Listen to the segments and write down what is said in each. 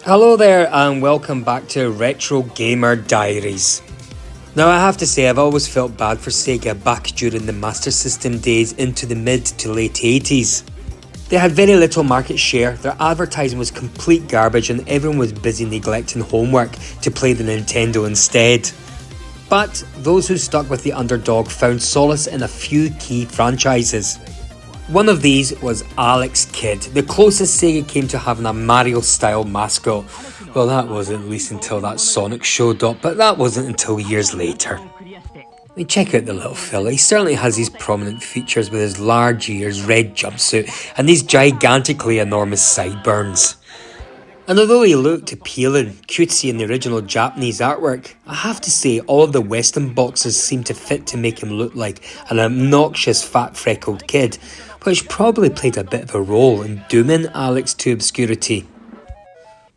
Hello there and welcome back to Retro Gamer Diaries. Now I have to say I've always felt bad for Sega back during the Master System days into the mid to late 80s. They had very little market share, their advertising was complete garbage and everyone was busy neglecting homework to play the Nintendo instead. But those who stuck with the underdog found solace in a few key franchises. One of these was Alex Kidd, the closest Sega came to having a Mario-style mascot. Well, that wasn't at least until that Sonic showed up, but that wasn't until years later. I mean, check out the little fella, he certainly has these prominent features with his large ears, red jumpsuit, and these gigantically enormous sideburns. And although he looked appealing, cutesy in the original Japanese artwork, I have to say all of the Western boxes seem to fit to make him look like an obnoxious fat freckled kid, which probably played a bit of a role in dooming Alex to obscurity.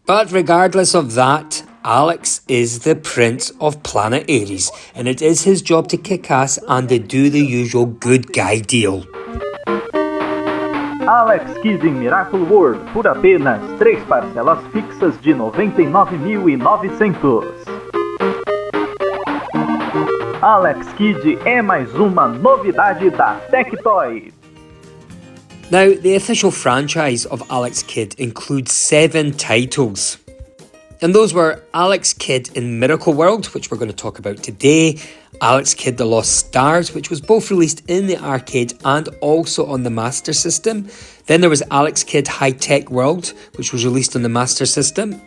But regardless of that, Alex is the Prince of Planet Ares, and it is his job to kick ass and to do the usual good guy deal. Alex Kidd em Miracle World por apenas 3 parcelas fixas de 99.900. Alex Kidd é mais uma novidade da Tectoy. Now, the official franchise of Alex Kidd includes 7 titles. And those were Alex Kidd in Miracle World, which we're going to talk about today, Alex Kidd The Lost Stars, which was both released in the arcade and also on the Master System. Then there was Alex Kidd High Tech World, which was released on the Master System.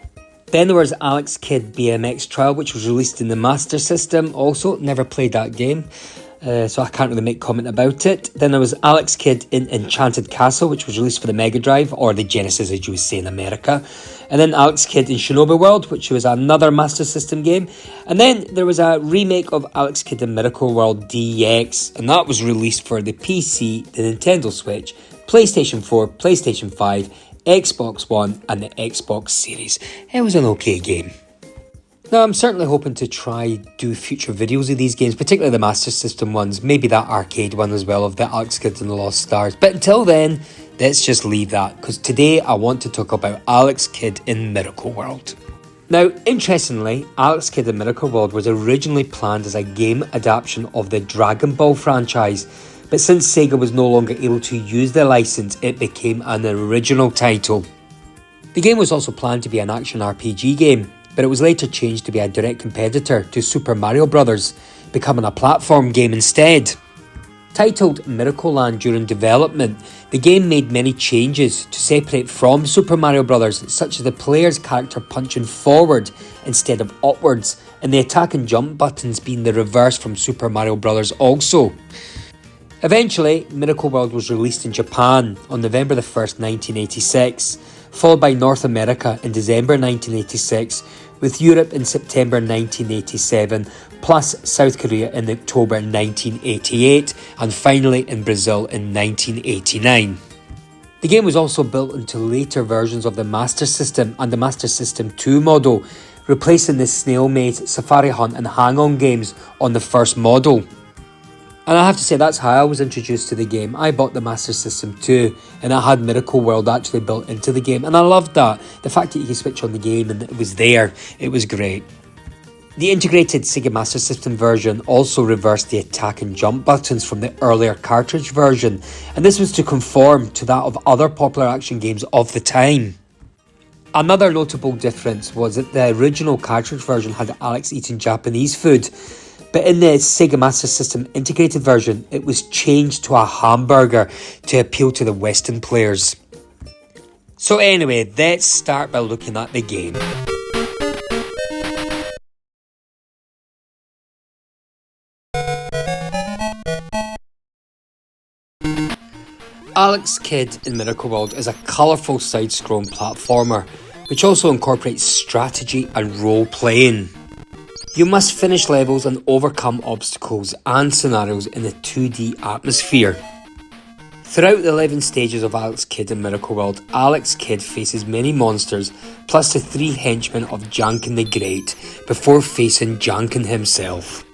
Then there was Alex Kidd BMX Trial, which was released in the Master System. Also, never played that game, so I can't really make comment about it. Then there was Alex Kidd in Enchanted Castle, which was released for the Mega Drive, or the Genesis as you would say in America. And then Alex Kidd in Shinobi World, which was another Master System game. And then there was a remake of Alex Kidd in Miracle World DX, and that was released for the PC, the Nintendo Switch, PlayStation 4, PlayStation 5, Xbox One, and the Xbox Series. It was an okay game. Now, I'm certainly hoping to try do future videos of these games, particularly the Master System ones, maybe that arcade one as well of the Alex Kidd and the Lost Stars. But until then, let's just leave that, because today I want to talk about Alex Kidd in Miracle World. Now, interestingly, Alex Kidd in Miracle World was originally planned as a game adaptation of the Dragon Ball franchise, but since Sega was no longer able to use the license, it became an original title. The game was also planned to be an action RPG game, but it was later changed to be a direct competitor to Super Mario Bros., becoming a platform game instead. Titled Miracle Land during development, the game made many changes to separate from Super Mario Bros., such as the player's character punching forward instead of upwards, and the attack and jump buttons being the reverse from Super Mario Bros. Also. Eventually, Miracle World was released in Japan on November 1st, 1986, followed by North America in December 1986, with Europe in September 1987, plus South Korea in October 1988, and finally in Brazil in 1989. The game was also built into later versions of the Master System and the Master System 2 model, replacing the Snail Maze, Safari Hunt and Hang-On games on the first model. And I have to say, that's how I was introduced to the game. I bought the Master System 2 and it had Miracle World actually built into the game, and I loved that. The fact that you could switch on the game and it was there, it was great. The integrated Sega Master System version also reversed the attack and jump buttons from the earlier cartridge version, and this was to conform to that of other popular action games of the time. Another notable difference was that the original cartridge version had Alex eating Japanese food, but in the Sega Master System integrated version, it was changed to a hamburger to appeal to the Western players. So anyway, let's start by looking at the game. Alex Kidd in Miracle World is a colourful side-scrolling platformer, which also incorporates strategy and role-playing. You must finish levels and overcome obstacles and scenarios in a 2D atmosphere. Throughout the 11 stages of Alex Kidd in Miracle World, Alex Kidd faces many monsters, plus the 3 henchmen of Janken the Great, before facing Janken himself.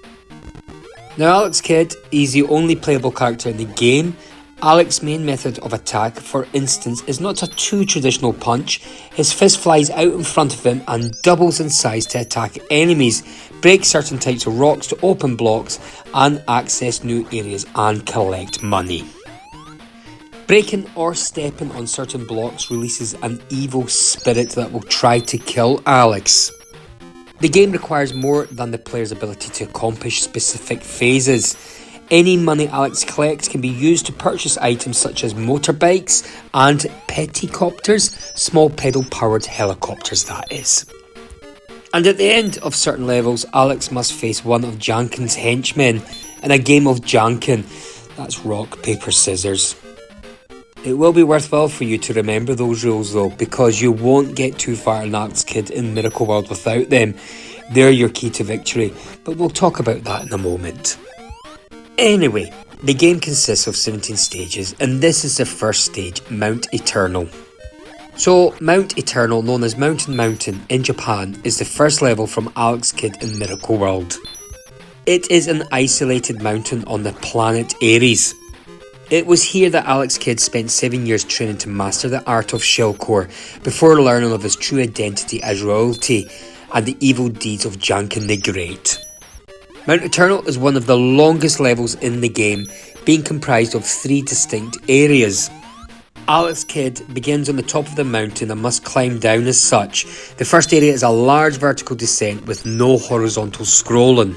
Now Alex Kidd is the only playable character in the game. Alex's main method of attack, for instance, is not a too traditional punch. His fist flies out in front of him and doubles in size to attack enemies, break certain types of rocks to open blocks, and access new areas and collect money. Breaking or stepping on certain blocks releases an evil spirit that will try to kill Alex. The game requires more than the player's ability to accomplish specific phases. Any money Alex collects can be used to purchase items such as motorbikes and peticopters, small pedal-powered helicopters that is. And at the end of certain levels, Alex must face one of Janken's henchmen in a game of Janken. That's rock, paper, scissors. It will be worthwhile for you to remember those rules though, because you won't get too far in Alex Kidd in Miracle World without them. They're your key to victory, but we'll talk about that in a moment. Anyway, the game consists of 17 stages, and this is the first stage, Mount Eternal. So, Mount Eternal, known as Mountain in Japan, is the first level from Alex Kidd in Miracle World. It is an isolated mountain on the planet Ares. It was here that Alex Kidd spent 7 years training to master the art of shellcore before learning of his true identity as royalty and the evil deeds of Janken the Great. Mount Eternal is one of the longest levels in the game, being comprised of 3 distinct areas. Alex Kidd begins on the top of the mountain and must climb down as such. The first area is a large vertical descent with no horizontal scrolling.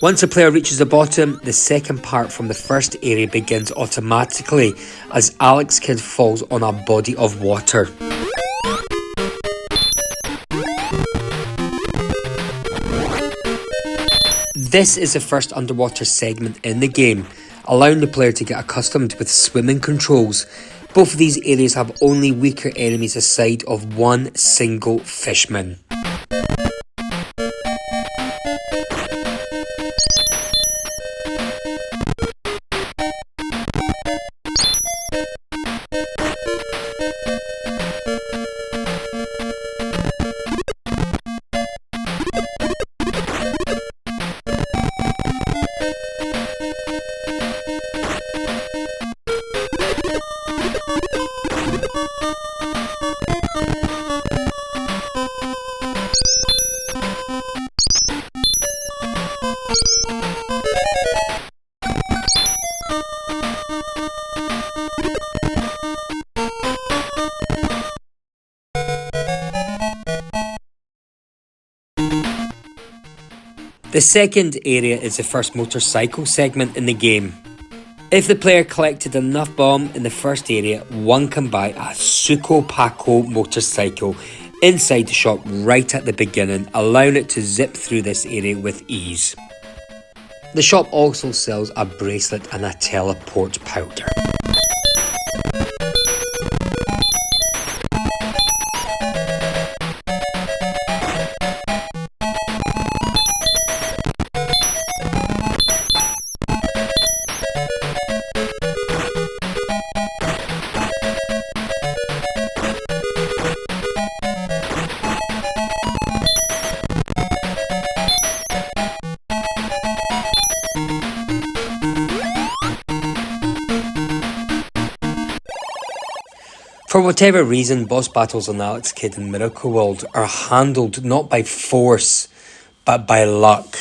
Once a player reaches the bottom, the second part from the first area begins automatically as Alex Kidd falls on a body of water. This is the first underwater segment in the game, allowing the player to get accustomed with swimming controls. Both of these areas have only weaker enemies aside of one single fishman. The second area is the first motorcycle segment in the game. If the player collected enough bomb in the first area, one can buy a Suko Paco motorcycle inside the shop right at the beginning, allowing it to zip through this area with ease. The shop also sells a bracelet and a teleport powder. For whatever reason, boss battles on Alex Kidd in Miracle World are handled not by force, but by luck.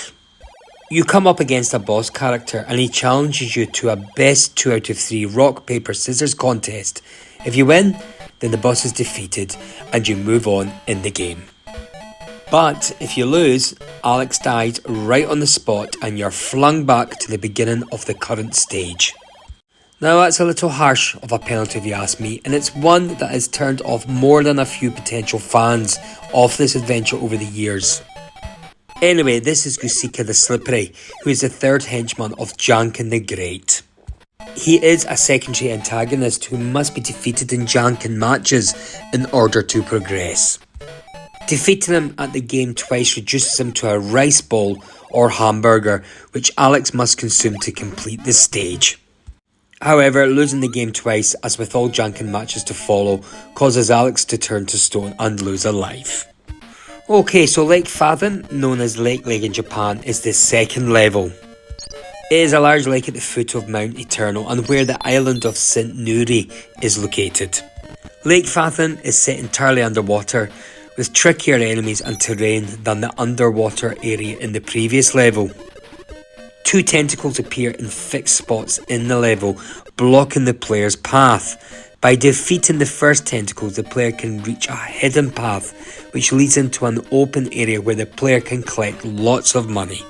You come up against a boss character and he challenges you to a best 2 out of 3 rock, paper, scissors contest. If you win, then the boss is defeated and you move on in the game. But if you lose, Alex dies right on the spot and you're flung back to the beginning of the current stage. Now that's a little harsh of a penalty if you ask me, and it's one that has turned off more than a few potential fans of this adventure over the years. Anyway, this is Gusika the Slippery, who is the third henchman of Janken the Great. He is a secondary antagonist who must be defeated in Janken matches in order to progress. Defeating him at the game twice reduces him to a rice ball or hamburger, which Alex must consume to complete the stage. However, losing the game twice, as with all Janken matches to follow, causes Alex to turn to stone and lose a life. Okay, so Lake Fathom, known as Lake Lake in Japan, is the second level. It is a large lake at the foot of Mount Eternal and where the island of St. Nuri is located. Lake Fathom is set entirely underwater, with trickier enemies and terrain than the underwater area in the previous level. 2 tentacles appear in fixed spots in the level, blocking the player's path. By defeating the first tentacle, the player can reach a hidden path, which leads into an open area where the player can collect lots of money.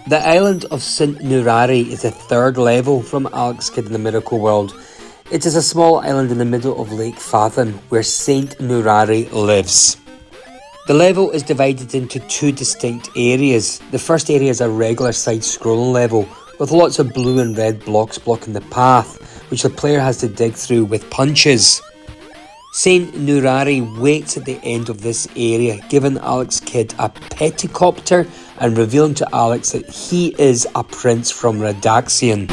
The island of St. Nurari is the third level from Alex Kidd in the Miracle World. It is a small island in the middle of Lake Fathom where St. Nurari lives. The level is divided into 2 distinct areas. The first area is a regular side-scrolling level with lots of blue and red blocks blocking the path, which the player has to dig through with punches. St. Nurari waits at the end of this area, giving Alex Kidd a peticopter and revealing to Alex that he is a prince from Radaxian.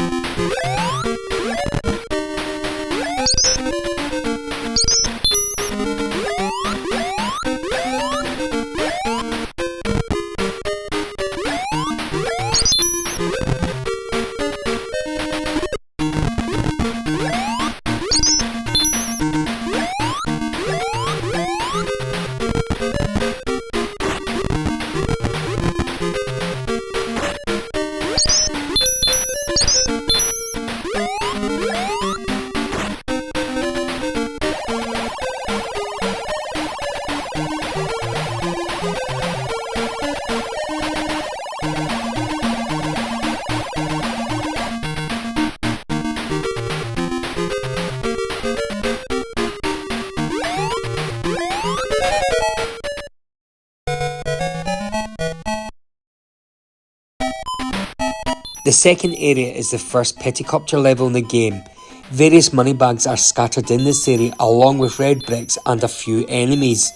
The second area is the first peticopter level in the game. Various money bags are scattered in this area along with red bricks and a few enemies.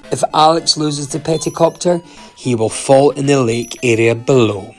If Alex loses the peticopter, he will fall in the lake area below.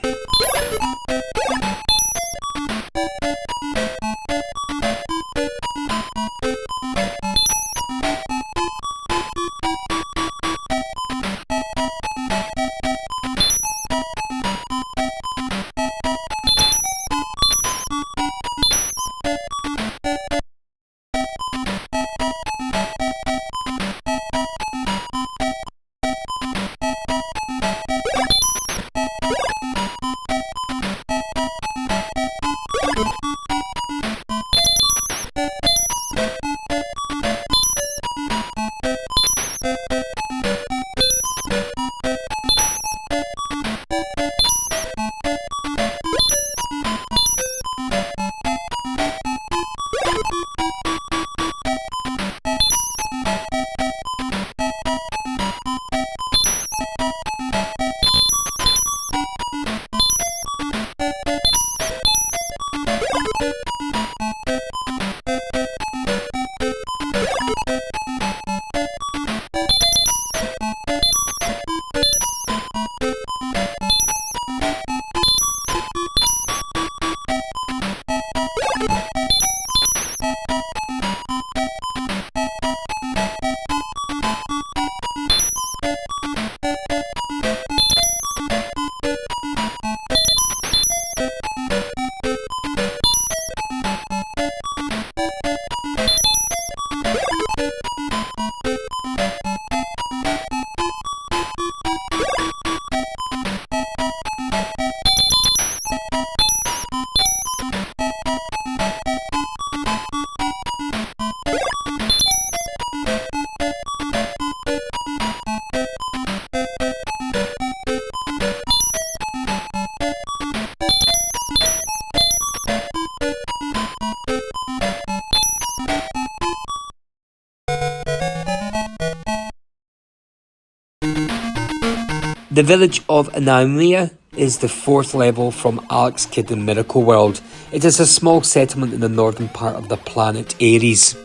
The village of Naumia is the fourth level from Alex Kidd in Miracle World. It is a small settlement in the northern part of the planet Ares.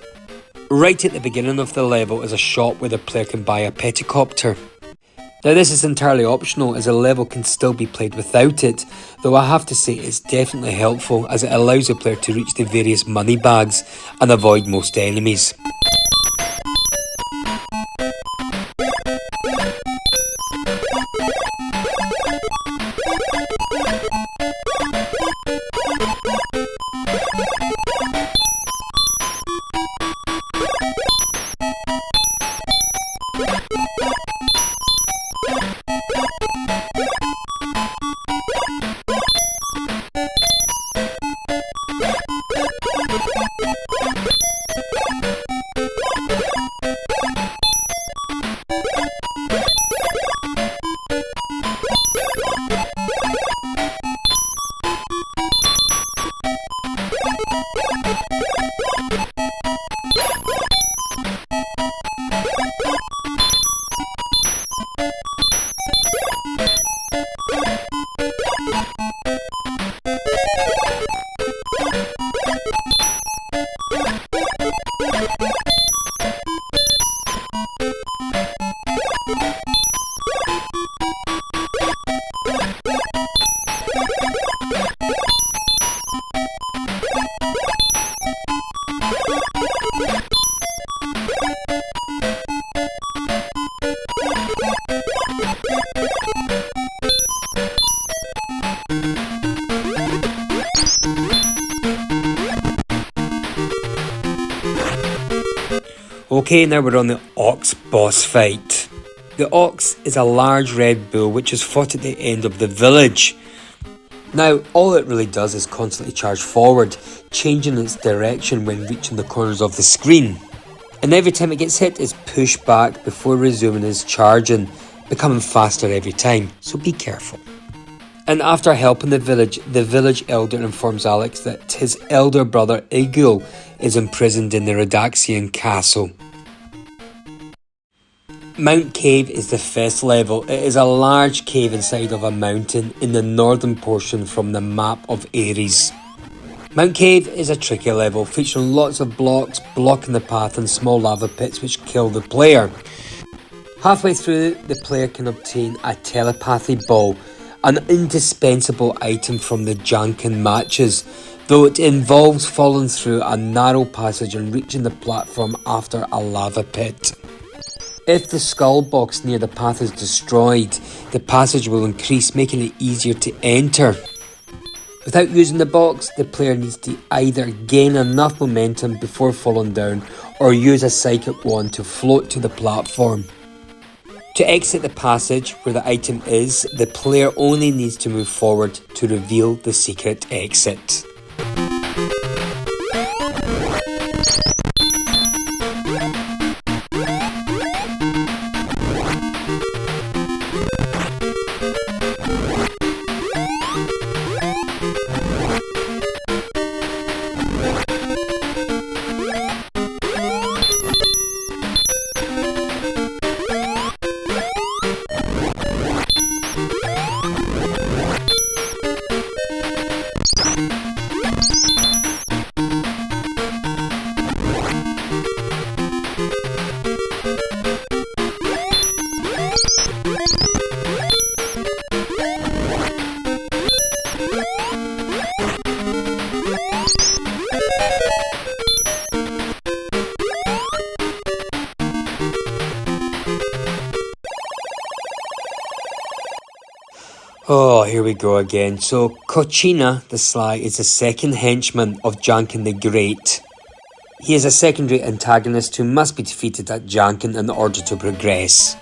Right at the beginning of the level is a shop where the player can buy a peticopter. Now this is entirely optional as the level can still be played without it, though I have to say it's definitely helpful as it allows the player to reach the various money bags and avoid most enemies. Okay, now we're on the Ox boss fight. The Ox is a large red bull which is fought at the end of the village. Now, all it really does is constantly charge forward, changing its direction when reaching the corners of the screen. And every time it gets hit, it's pushed back before resuming its charging, becoming faster every time, so be careful. And after helping the village elder informs Alex that his elder brother Igul is imprisoned in the Redaxian castle. Mount Cave is the fifth level. It is a large cave inside of a mountain in the northern portion from the map of Ares. Mount Cave is a tricky level featuring lots of blocks blocking the path and small lava pits which kill the player. Halfway through, the player can obtain a telepathy ball, an indispensable item from the Janken matches, though it involves falling through a narrow passage and reaching the platform after a lava pit. If the skull box near the path is destroyed, the passage will increase, making it easier to enter. Without using the box, the player needs to either gain enough momentum before falling down or use a psychic wand to float to the platform. To exit the passage where the item is, the player only needs to move forward to reveal the secret exit. Oh, here we go again. So, Kochina the Sly is the second henchman of Janken the Great. He is a secondary antagonist who must be defeated at Janken in order to progress.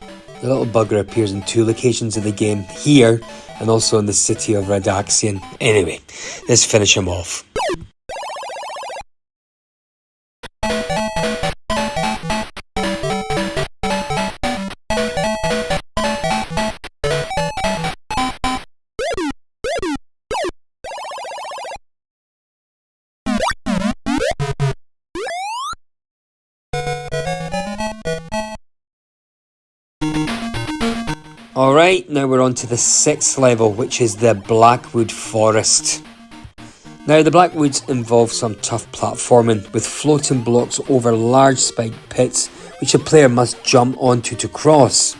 The little bugger appears in 2 locations of the game, here and also in the city of Radaxian. Anyway, let's finish him off. Alright, now we're on to the 6th level, which is the Blackwood Forest. Now, the Blackwoods involve some tough platforming, with floating blocks over large spiked pits, which a player must jump onto to cross.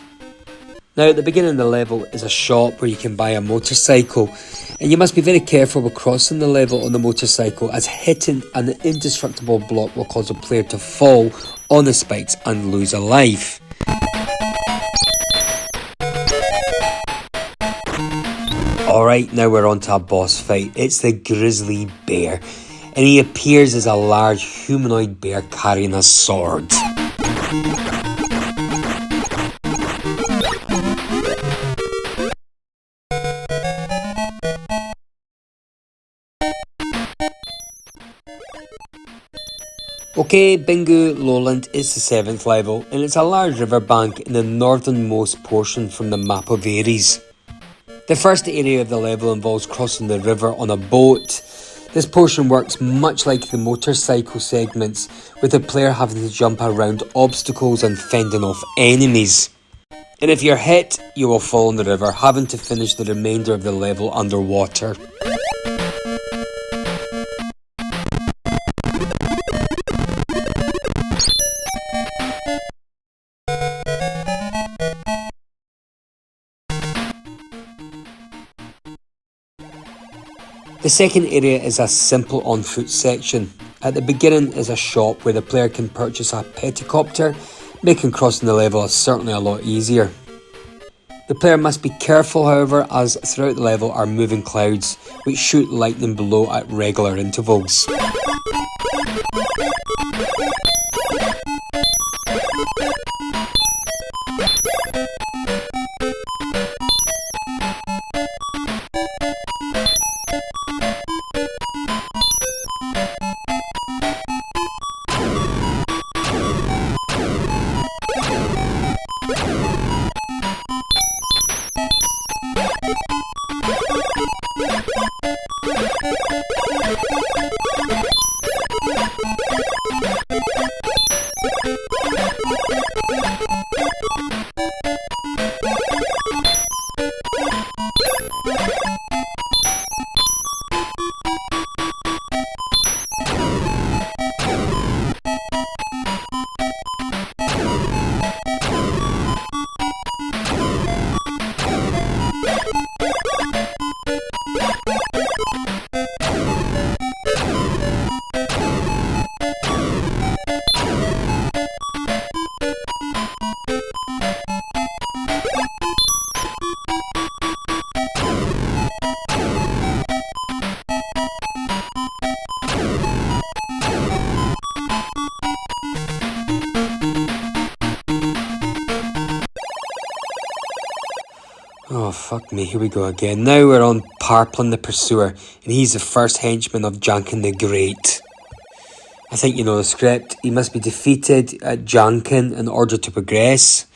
Now, at the beginning of the level is a shop where you can buy a motorcycle, and you must be very careful with crossing the level on the motorcycle, as hitting an indestructible block will cause a player to fall on the spikes and lose a life. Alright, now we're on to a boss fight. It's the Grizzly Bear, and he appears as a large humanoid bear carrying a sword. Okay, Bingu Lowland is the 7th level, and it's a large riverbank in the northernmost portion from the map of Ares. The first area of the level involves crossing the river on a boat. This portion works much like the motorcycle segments, with the player having to jump around obstacles and fending off enemies. And if you're hit, you will fall in the river, having to finish the remainder of the level underwater. The second area is a simple on-foot section. At the beginning is a shop where the player can purchase a peticopter, making crossing the level certainly a lot easier. The player must be careful, however, as throughout the level are moving clouds which shoot lightning below at regular intervals. Oh, fuck me, here we go again. Now we're on Parplin the Pursuer, and he's the first henchman of Janken the Great. I think you know the script. He must be defeated at Janken in order to progress.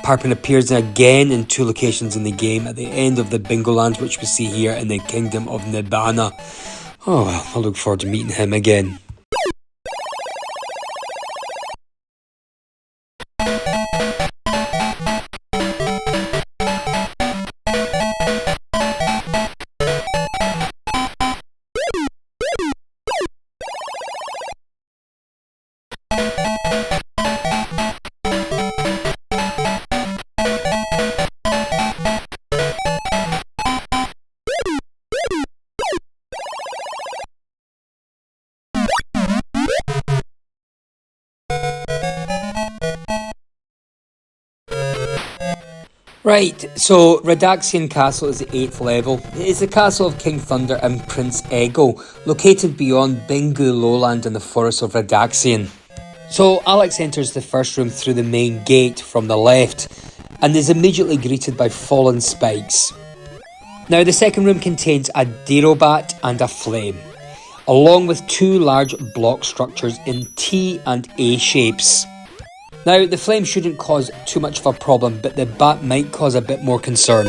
Parplin appears again in 2 locations in the game at the end of the Bingo Land, which we see here in the Kingdom of Nibbana. Oh well, I look forward to meeting him again. Right, so Radaxian Castle is the 8th level. It is the castle of King Thunder and Prince Ego, located beyond Bingu Lowland in the forest of Radaxian. So Alex enters the first room through the main gate from the left, and is immediately greeted by fallen spikes. Now the second room contains a Derobat and a Flame, along with 2 large block structures in T and A shapes. Now, the flame shouldn't cause too much of a problem, but the bat might cause a bit more concern.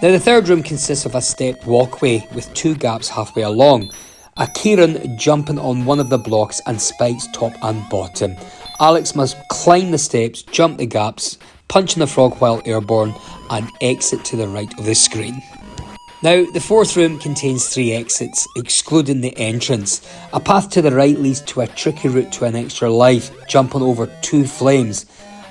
Now, the third room consists of a stepped walkway with 2 gaps halfway along, a Kieran jumping on one of the blocks and spikes top and bottom. Alex must climb the steps, jump the gaps, punch in the frog while airborne, and exit to the right of the screen. Now, the fourth room contains 3 exits, excluding the entrance. A path to the right leads to a tricky route to an extra life, jumping over 2 flames.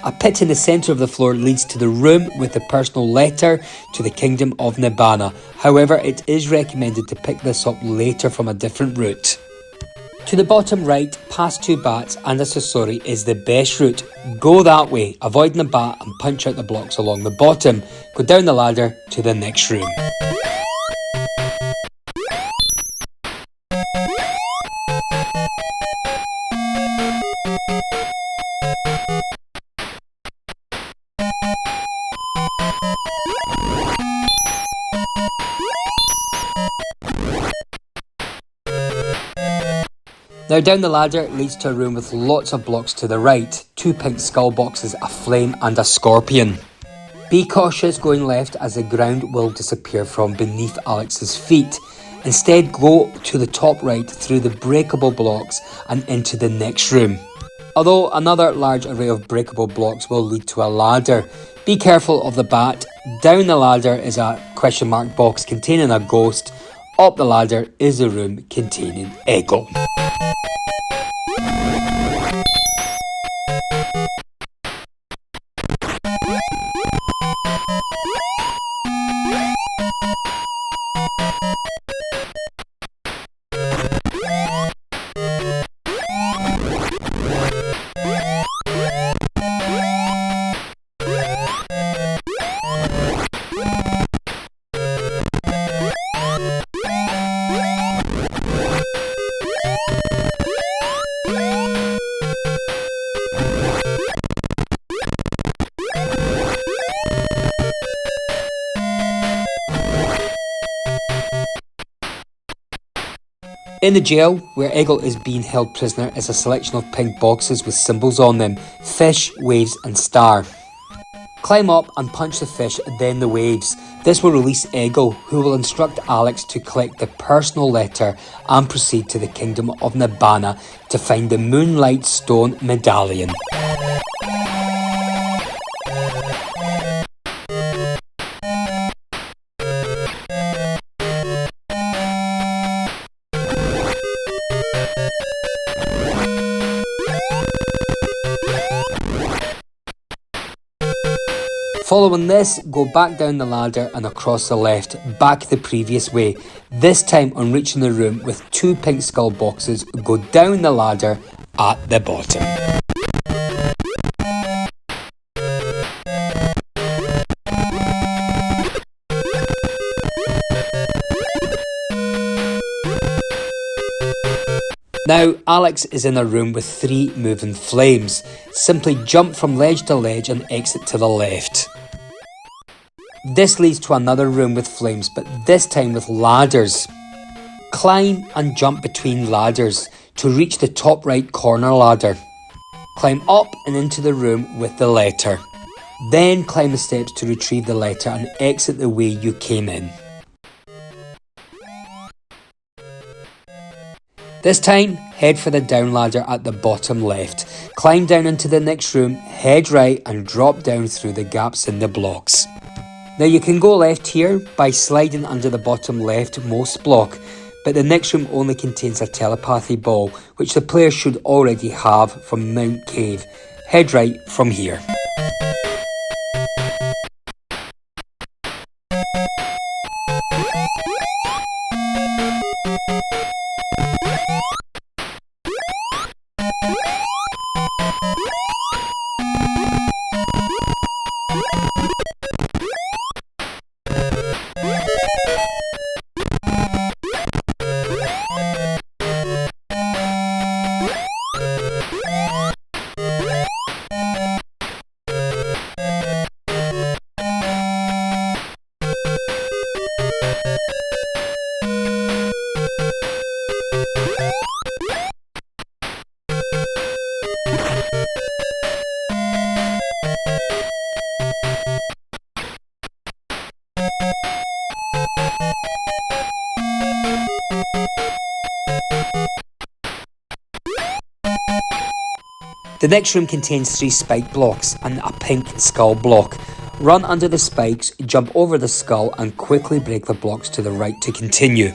A pit in the centre of the floor leads to the room with the personal letter to the Kingdom of Nibbana. However, it is recommended to pick this up later from a different route. To the bottom right, past 2 bats and a Sasori is the best route. Go that way, avoiding the bat and punch out the blocks along the bottom. Go down the ladder to the next room. Now down the ladder leads to a room with lots of blocks to the right, 2 pink skull boxes, a flame and a scorpion. Be cautious going left as the ground will disappear from beneath Alex's feet. Instead go to the top right through the breakable blocks and into the next room. Although another large array of breakable blocks will lead to a ladder. Be careful of the bat. Down the ladder is a question mark box containing a ghost. Up the ladder is a room containing Ego. In the jail, where Eggle is being held prisoner, is a selection of pink boxes with symbols on them: fish, waves and star. Climb up and punch the fish, then the waves. This will release Eggle, who will instruct Alex to collect the personal letter and proceed to the Kingdom of Nibbana to find the Moonlight Stone Medallion. Following this, go back down the ladder and across the left, back the previous way. This time, on reaching the room with 2 pink skull boxes, go down the ladder at the bottom. Now, Alex is in a room with 3 moving flames. Simply jump from ledge to ledge and exit to the left. This leads to another room with flames, but this time with ladders. Climb and jump between ladders to reach the top right corner ladder. Climb up and into the room with the letter. Then climb the steps to retrieve the letter and exit the way you came in. This time, head for the down ladder at the bottom left. Climb down into the next room, head right and drop down through the gaps in the blocks. Now you can go left here by sliding under the bottom leftmost block, but the next room only contains a telepathy ball, which the player should already have from Mount Cave. Head right from here. The next room contains 3 spike blocks and a pink skull block. Run under the spikes, jump over the skull and quickly break the blocks to the right to continue.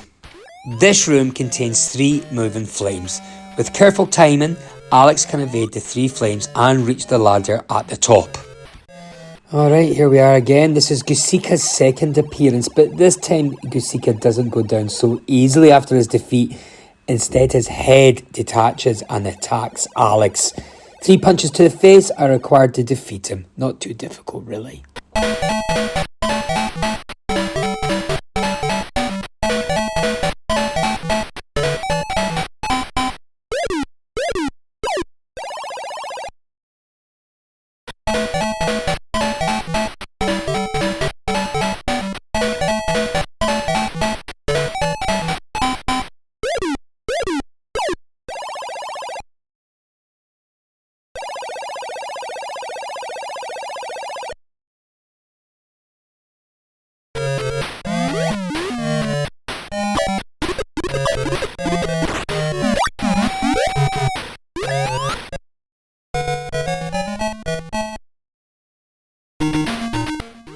This room contains 3 moving flames. With careful timing, Alex can evade the 3 flames and reach the ladder at the top. Alright, here we are again. This is Gusika's second appearance, but this time Gusika doesn't go down so easily after his defeat. Instead, his head detaches and attacks Alex. 3 punches to the face are required to defeat him. Not too difficult, really.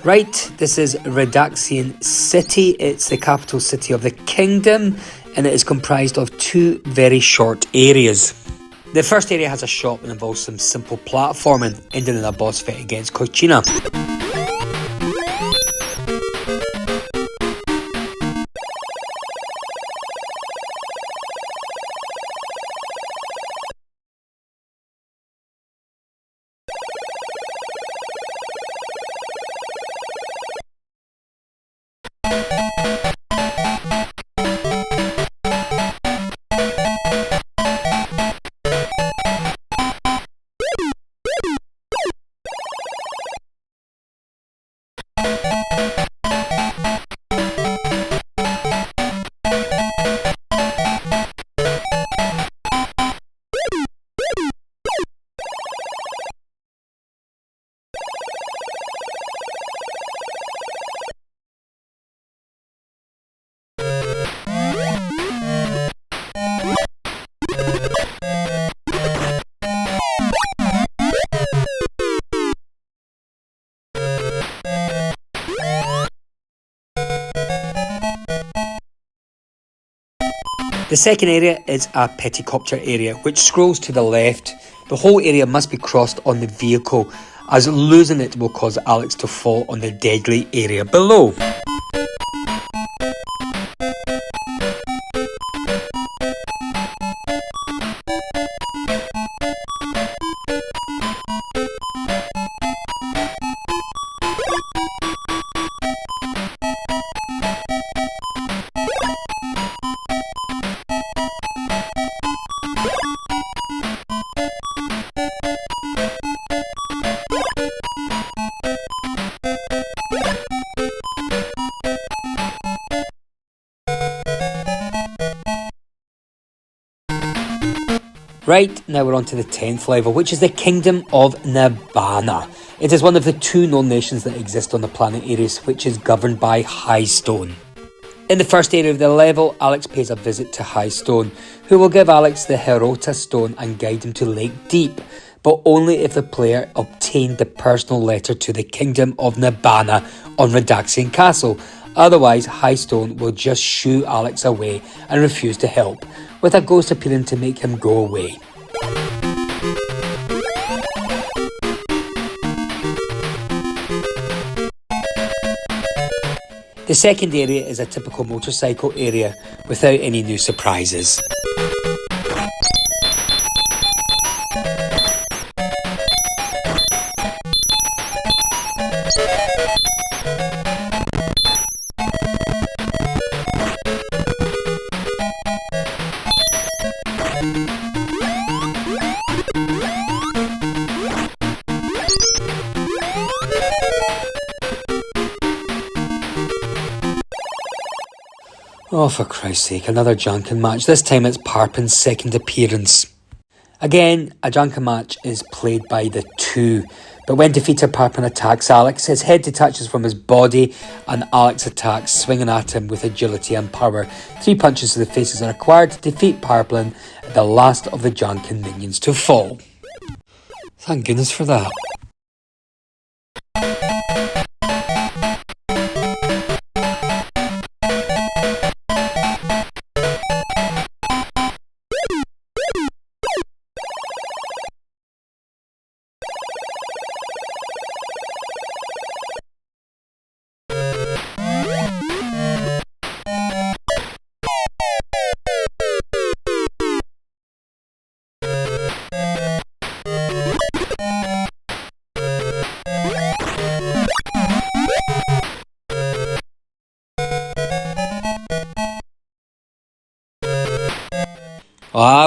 Right, this is Redaxian City. It's the capital city of the kingdom, and it is comprised of 2 very short areas. The first area has a shop and involves some simple platforming, ending in a boss fight against Kochina. The second area is a peticopter area, which scrolls to the left. The whole area must be crossed on the vehicle, as losing it will cause Alex to fall on the deadly area below. Right, now we're on to the 10th level, which is the Kingdom of Nibana. It is one of the 2 known nations that exist on the planet Ares, which is governed by Highstone. In the first area of the level, Alex pays a visit to Highstone, who will give Alex the Herota Stone and guide him to Lake Deep, but only if the player obtained the personal letter to the Kingdom of Nibana on Redaxian Castle. Otherwise, Highstone will just shoo Alex away and refuse to help, with a ghost appearing to make him go away. The second area is a typical motorcycle area without any new surprises. Oh, for Christ's sake, another Janken match. This time it's Parpin's second appearance. Again, a Janken match is played by the 2, but when defeated, Parpin attacks Alex. His head detaches from his body and Alex attacks, swinging at him with agility and power. 3 punches to the faces are required to defeat Parpin, the last of the Janken minions to fall. Thank goodness for that.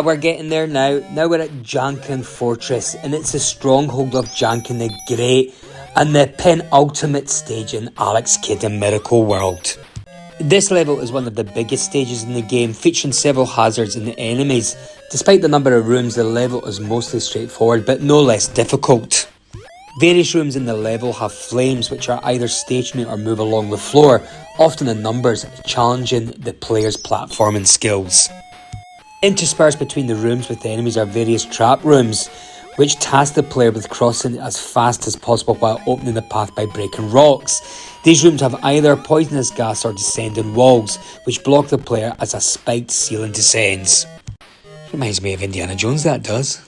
We're getting there now. Now we're at Janken Fortress, and it's a stronghold of Janken the Great, and the penultimate stage in Alex Kidd in Miracle World. This level is one of the biggest stages in the game, featuring several hazards and enemies. Despite the number of rooms, the level is mostly straightforward, but no less difficult. Various rooms in the level have flames which are either stationary or move along the floor, often in numbers, challenging the player's platforming skills. Interspersed between the rooms with the enemies are various trap rooms, which task the player with crossing as fast as possible while opening the path by breaking rocks. These rooms have either poisonous gas or descending walls, which block the player as a spiked ceiling descends. Reminds me of Indiana Jones, that does.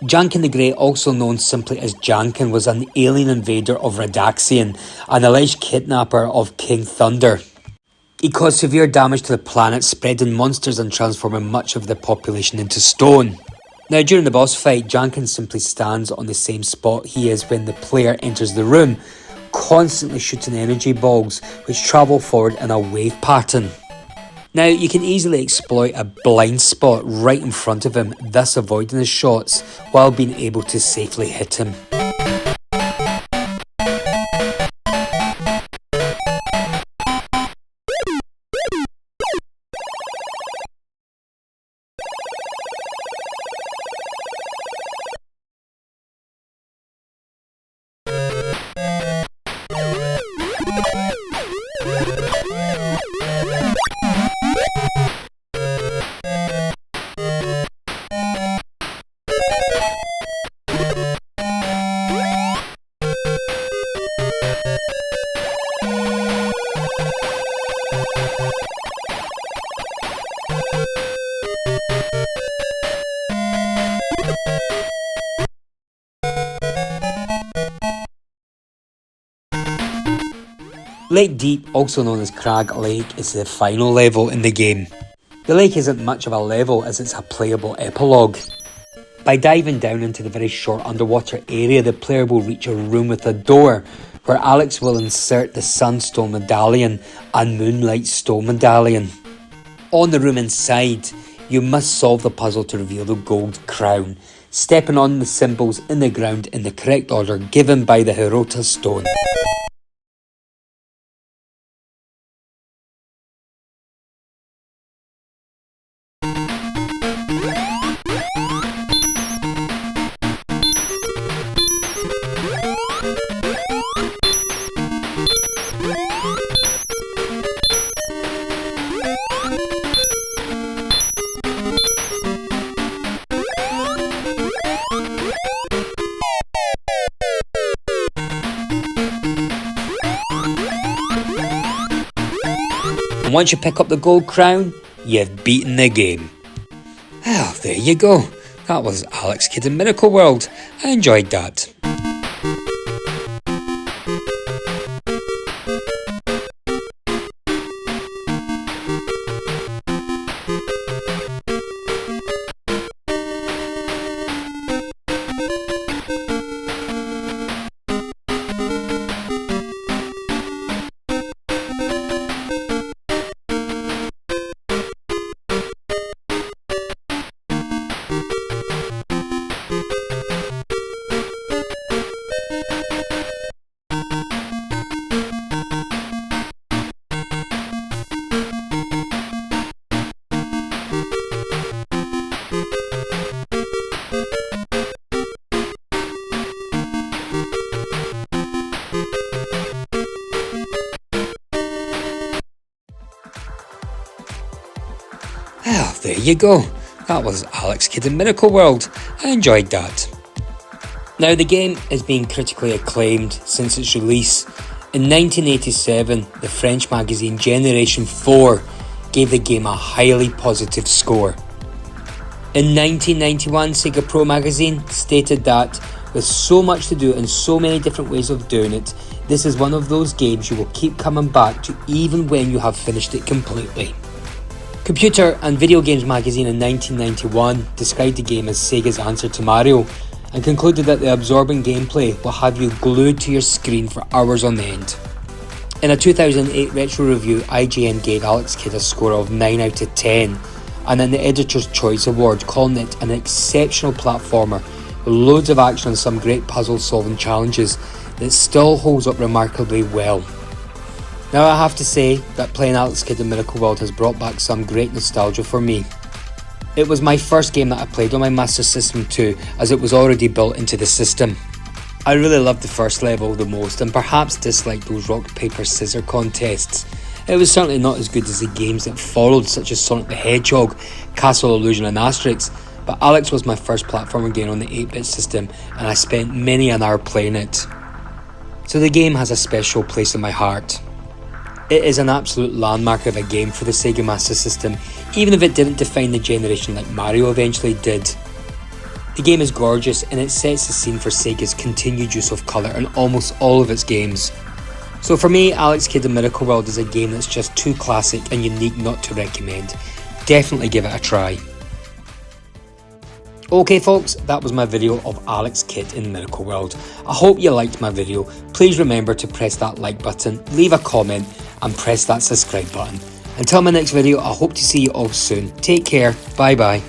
Janken the Great, also known simply as Janken, was an alien invader of Radaxian, an alleged kidnapper of King Thunder. He caused severe damage to the planet, spreading monsters and transforming much of the population into stone. Now, during the boss fight, Janken simply stands on the same spot he is when the player enters the room, constantly shooting energy balls which travel forward in a wave pattern. Now, you can easily exploit a blind spot right in front of him, thus avoiding his shots while being able to safely hit him. Lake Deep, also known as Crag Lake, is the final level in the game. The lake isn't much of a level as it's a playable epilogue. By diving down into the very short underwater area, the player will reach a room with a door where Alex will insert the Sunstone Medallion and Moonlight Stone Medallion. On the room inside, you must solve the puzzle to reveal the gold crown, stepping on the symbols in the ground in the correct order given by the Hirota stone. And once you pick up the gold crown, you've beaten the game. Well, there you go. That was Alex Kidd in Miracle World. I enjoyed that. Well, there you go. That was Alex Kidd in Miracle World. I enjoyed that. Now, the game has been critically acclaimed since its release. In 1987, the French magazine Generation 4 gave the game a highly positive score. In 1991, Sega Pro magazine stated that, with so much to do and so many different ways of doing it, this is one of those games you will keep coming back to even when you have finished it completely. Computer and Video Games magazine in 1991 described the game as Sega's answer to Mario and concluded that the absorbing gameplay will have you glued to your screen for hours on end. In a 2008 retro review, IGN gave Alex Kidd a score of 9 out of 10 and in the Editor's Choice Award, calling it an exceptional platformer with loads of action and some great puzzle solving challenges that still holds up remarkably well. Now, I have to say that playing Alex Kidd in Miracle World has brought back some great nostalgia for me. It was my first game that I played on my Master System 2, as it was already built into the system. I really loved the first level the most and perhaps disliked those rock, paper, scissors contests. It was certainly not as good as the games that followed, such as Sonic the Hedgehog, Castle Illusion and Asterix, but Alex was my first platformer game on the 8-bit system and I spent many an hour playing it. So the game has a special place in my heart. It is an absolute landmark of a game for the Sega Master System, even if it didn't define the generation like Mario eventually did. The game is gorgeous and it sets the scene for Sega's continued use of colour in almost all of its games. So for me, Alex Kidd in Miracle World is a game that's just too classic and unique not to recommend. Definitely give it a try. Okay folks, that was my video of Alex Kidd in Miracle World. I hope you liked my video. Please remember to press that like button, leave a comment and press that subscribe button. Until my next video, I hope to see you all soon. Take care, bye bye.